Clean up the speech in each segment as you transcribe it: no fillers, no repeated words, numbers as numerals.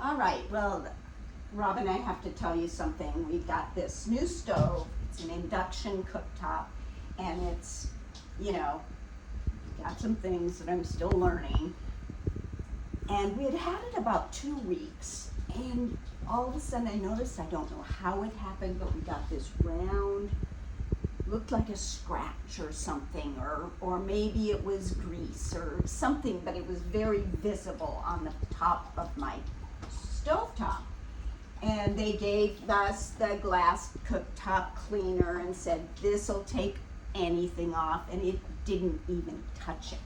All right, well, Robin, I have to tell you something. We've got this new stove. It's an induction cooktop, and it's, got some things that I'm still learning. And we had it about 2 weeks, and all of a sudden I noticed, I don't know how it happened, but we got this round, looked like a scratch or something, or maybe it was grease or something, but it was very visible on the top of my stovetop. And they gave us the glass cooktop cleaner and said, this'll take anything off, and it didn't even touch it.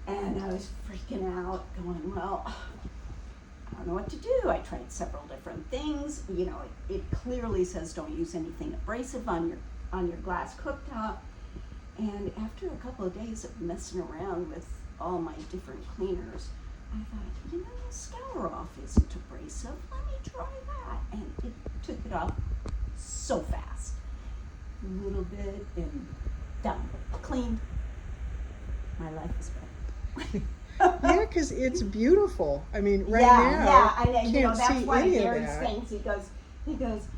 And I was freaking out, going, well, I don't know what to do. I tried several different things. It clearly says don't use anything abrasive on your glass cooktop. And after a couple of days of messing around with all my different cleaners, I thought, Scour Off isn't abrasive. Let me try that. And it took it off so fast. A little bit and done. Clean. My life is better. Yeah, because it's beautiful. I mean, right yeah, now, I know. can't That's see why any of Gary's that. things. He goes,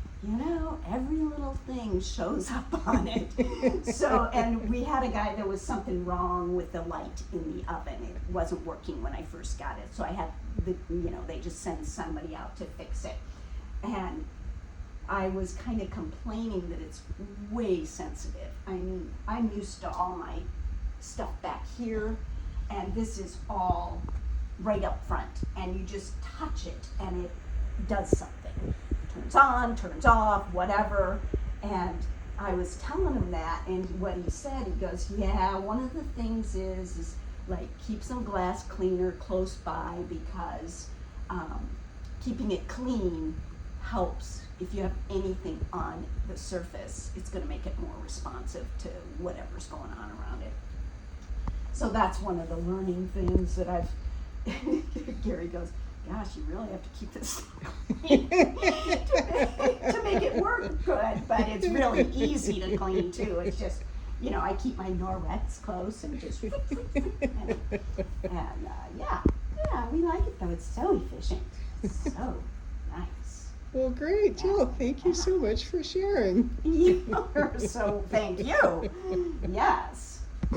every little thing shows up on it. So, and we had a guy, there was something wrong with the light in the oven. It wasn't working when I first got it. So I had they just send somebody out to fix it. And I was kind of complaining that it's way sensitive. I mean, I'm used to all my stuff back here, and this is all right up front, and you just touch it and it does something. Turns on, turns off, whatever. And I was telling him that, and what he said, he goes, yeah, one of the things is like keep some glass cleaner close by, because keeping it clean helps. If you have anything on the surface, it's going to make it more responsive to whatever's going on around it. So that's one of the learning things that I've, Gary goes, gosh, you really have to keep this clean to make it work good, but it's really easy to clean too. It's just, I keep my Norwex close and just, and yeah, we like it though. It's so efficient, so nice. Well, great, Jill. Thank you so much for sharing. So thank you. Yes.